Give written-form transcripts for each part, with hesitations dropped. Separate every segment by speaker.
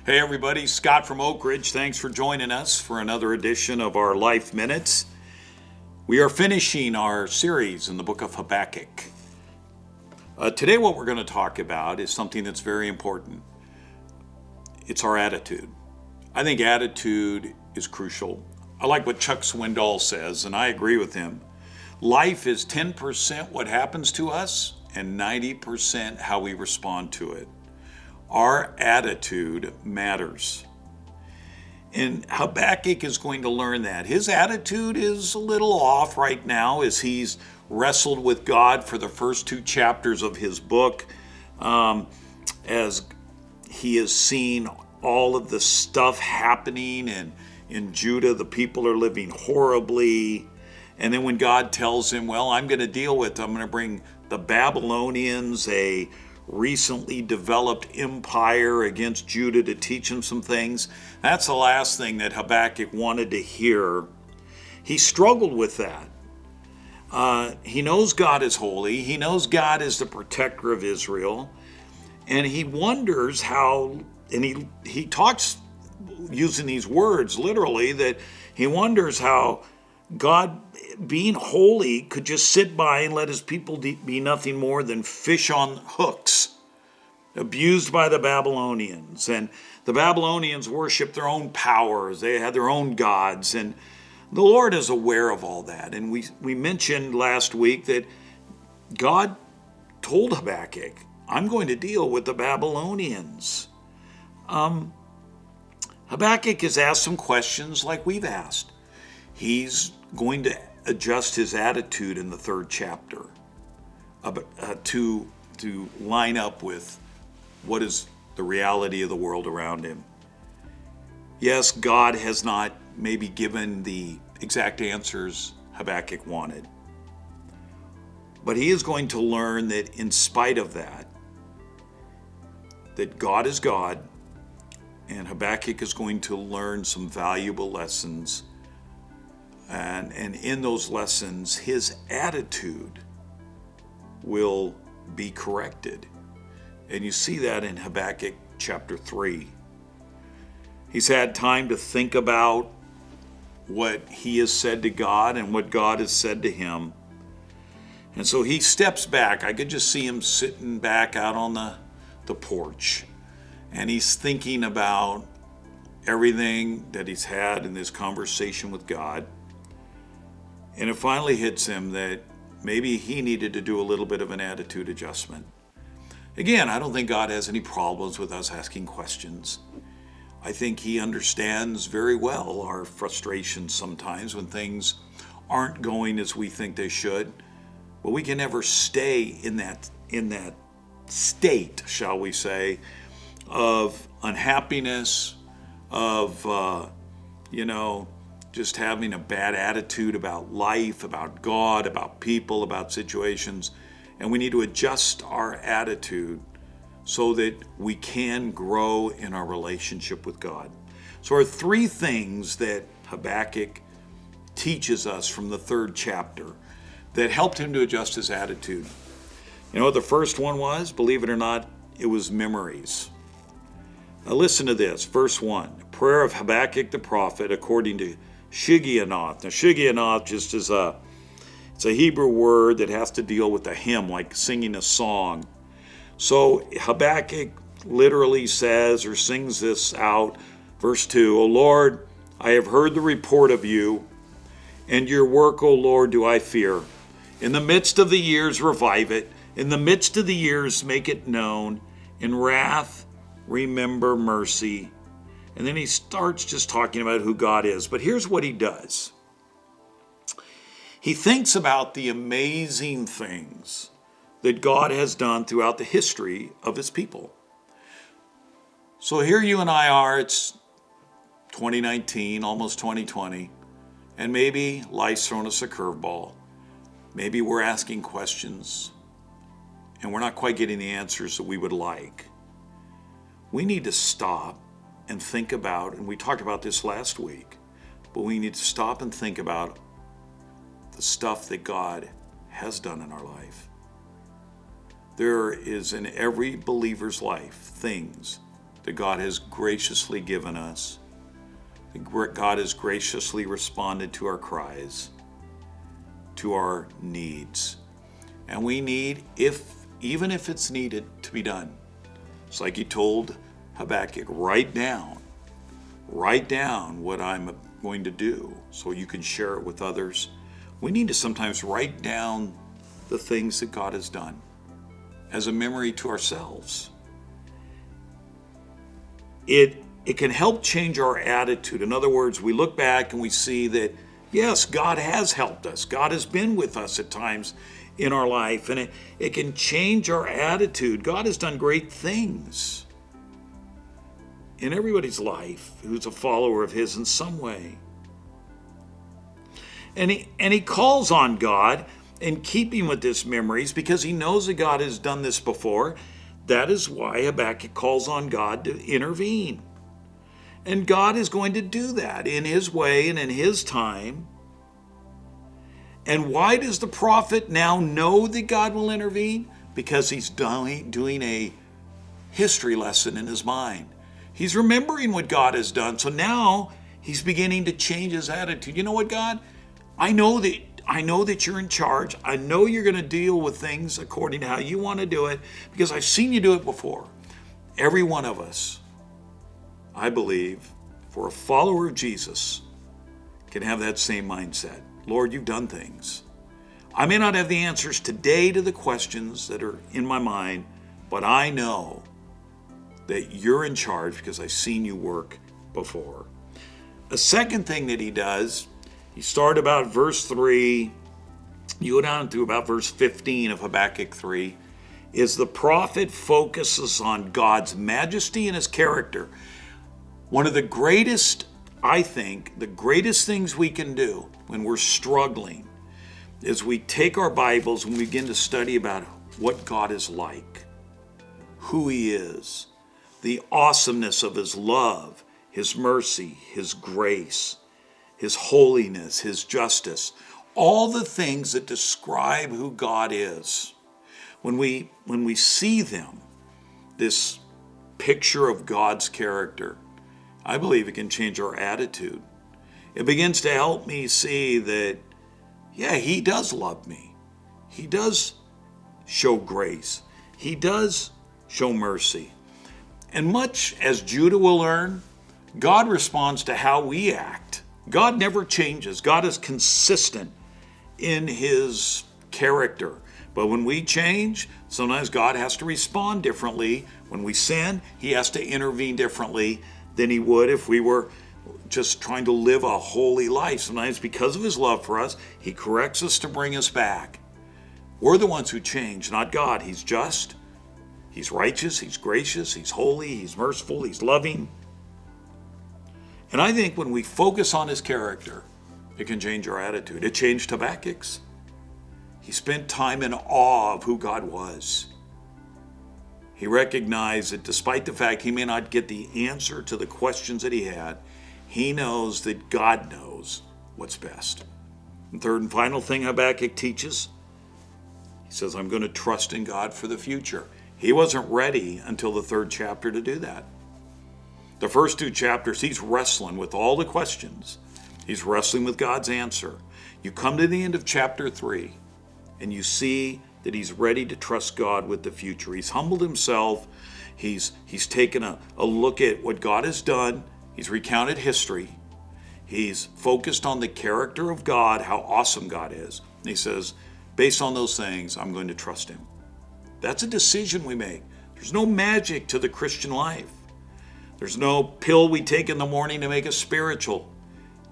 Speaker 1: Hey everybody, Scott from Oak Ridge. Thanks for joining us for another edition of our Life Minutes. We are finishing our series in the book of Habakkuk. Today what we're going to talk about is something that's very important. It's our attitude. I think attitude is crucial. I like what Chuck Swindoll says, and I agree with him. Life is 10% what happens to us and 90% how we respond to it. Our attitude matters. And Habakkuk is going to learn that. His attitude is a little off right now as he's wrestled with God for the first 2 chapters of his book, as he has seen all of the stuff happening, and in Judah the people are living horribly. And then when God tells him, well, I'm going to bring the Babylonians, a recently developed empire, against Judah to teach him some things. That's the last thing that Habakkuk wanted to hear. He struggled with that. He knows God is holy. He knows God is the protector of Israel. And he wonders how, and he talks using these words literally, that he wonders how God, being holy, could just sit by and let his people be nothing more than fish on hooks, abused by the Babylonians. And the Babylonians worshiped their own powers. They had their own gods. And the Lord is aware of all that. And we mentioned last week that God told Habakkuk, I'm going to deal with the Babylonians. Habakkuk has asked some questions like we've asked. He's going to adjust his attitude in the 3rd chapter to line up with what is the reality of the world around him. Yes, God has not maybe given the exact answers Habakkuk wanted, but he is going to learn that in spite of that God is God, and Habakkuk is going to learn some valuable lessons. And in those lessons, his attitude will be corrected. And you see that in Habakkuk chapter 3. He's had time to think about what he has said to God and what God has said to him. And so he steps back. I could just see him sitting back out on the porch. And he's thinking about everything that he's had in this conversation with God. And it finally hits him that maybe he needed to do a little bit of an attitude adjustment. Again, I don't think God has any problems with us asking questions. I think he understands very well our frustrations sometimes when things aren't going as we think they should. But we can never stay in that state, shall we say, of unhappiness, of just having a bad attitude about life, about God, about people, about situations. And we need to adjust our attitude so that we can grow in our relationship with God. So there are 3 things that Habakkuk teaches us from the 3rd chapter that helped him to adjust his attitude. You know what the first one was? Believe it or not, it was memories. Now listen to this, verse 1. Prayer of Habakkuk the prophet according to Shigionoth. Now, Shigionoth just is it's a Hebrew word that has to deal with a hymn, like singing a song. So Habakkuk literally says or sings this out, verse 2, O Lord, I have heard the report of you, and your work, O Lord, do I fear. In the midst of the years, revive it. In the midst of the years, make it known. In wrath, remember mercy. And then he starts just talking about who God is. But here's what he does. He thinks about the amazing things that God has done throughout the history of his people. So here you and I are, it's 2019, almost 2020, and maybe life's thrown us a curveball. Maybe we're asking questions and we're not quite getting the answers that we would like. We need to stop and think about, and we talked about this last week, but we need to stop and think about the stuff that God has done in our life. There is in every believer's life things that God has graciously given us. That God has graciously responded to our cries, to our needs. And we need, even if it's needed, to be done. It's like he told Habakkuk, write down what I'm going to do so you can share it with others. We need to sometimes write down the things that God has done as a memory to ourselves. It can help change our attitude. In other words, we look back and we see that, yes, God has helped us. God has been with us at times in our life, and it can change our attitude. God has done great things in everybody's life who's a follower of his in some way. And he calls on God in keeping with this memories because he knows that God has done this before. That is why Habakkuk calls on God to intervene. And God is going to do that in his way and in his time. And why does the prophet now know that God will intervene? Because he's doing a history lesson in his mind. He's remembering what God has done. So now he's beginning to change his attitude. You know what, God? I know that you're in charge. I know you're going to deal with things according to how you want to do it because I've seen you do it before. Every one of us, I believe, for a follower of Jesus, can have that same mindset. Lord, you've done things. I may not have the answers today to the questions that are in my mind, but I know that you're in charge because I've seen you work before. A second thing that he does, you start about verse 3, you go down to about verse 15 of Habakkuk 3, is the prophet focuses on God's majesty and his character. One of the greatest, I think, the greatest things we can do when we're struggling is we take our Bibles and we begin to study about what God is like, who he is, the awesomeness of his love, his mercy, his grace, his holiness, his justice, all the things that describe who God is. When we see them, this picture of God's character, I believe it can change our attitude. It begins to help me see that, yeah, he does love me. He does show grace. He does show mercy. And much as Judah will learn, God responds to how we act. God never changes. God is consistent in his character. But when we change, sometimes God has to respond differently. When we sin, he has to intervene differently than he would if we were just trying to live a holy life. Sometimes because of his love for us, he corrects us to bring us back. We're the ones who change, not God. He's just, he's righteous, he's gracious, he's holy, he's merciful, he's loving. And I think when we focus on his character, it can change our attitude. It changed Habakkuk's. He spent time in awe of who God was. He recognized that despite the fact he may not get the answer to the questions that he had, he knows that God knows what's best. And third and final thing Habakkuk teaches, he says, I'm going to trust in God for the future. He wasn't ready until the third chapter to do that. The first two chapters, he's wrestling with all the questions. He's wrestling with God's answer. You come to the end of chapter 3, and you see that he's ready to trust God with the future. He's humbled himself. He's taken a look at what God has done. He's recounted history. He's focused on the character of God, how awesome God is. And he says, based on those things, I'm going to trust him. That's a decision we make. There's no magic to the Christian life. There's no pill we take in the morning to make us spiritual.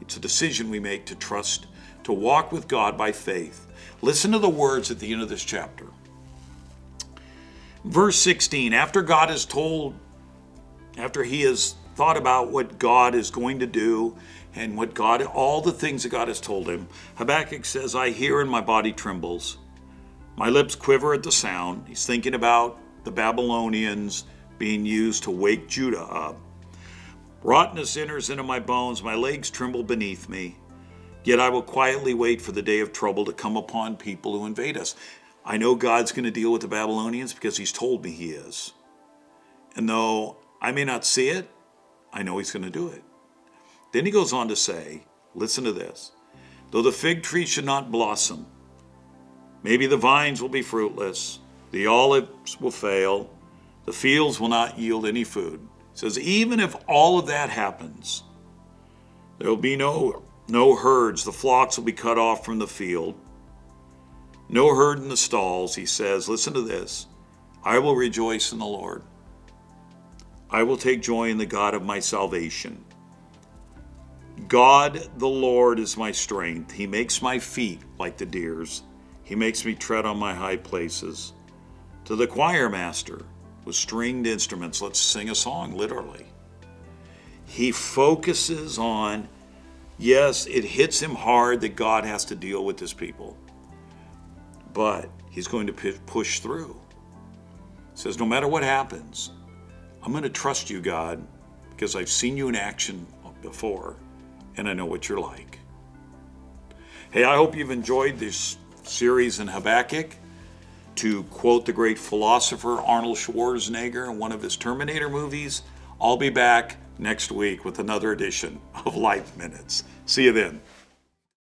Speaker 1: It's a decision we make to trust, to walk with God by faith. Listen to the words at the end of this chapter. Verse 16, after he has thought about what God is going to do and all the things that God has told him, Habakkuk says, I hear and my body trembles. My lips quiver at the sound. He's thinking about the Babylonians being used to wake Judah up. Rottenness enters into my bones. My legs tremble beneath me. Yet I will quietly wait for the day of trouble to come upon people who invade us. I know God's going to deal with the Babylonians because he's told me he is. And though I may not see it. I know he's going to do it. Then he goes on to say, listen to this, though the fig tree should not blossom, maybe the vines will be fruitless, the olives will fail, the fields will not yield any food. He says, even if all of that happens, there will be no herds, the flocks will be cut off from the field, no herd in the stalls. He says, listen to this, I will rejoice in the Lord. I will take joy in the God of my salvation. God the Lord is my strength. He makes my feet like the deer's. He makes me tread on my high places. To the choir master with stringed instruments, let's sing a song, literally. He focuses on, yes, it hits him hard that God has to deal with his people, but he's going to push through. He says, no matter what happens, I'm going to trust you, God, because I've seen you in action before, and I know what you're like. Hey, I hope you've enjoyed this series in Habakkuk. To quote the great philosopher Arnold Schwarzenegger in one of his Terminator movies, I'll be back next week with another edition of Life Minutes. See you then.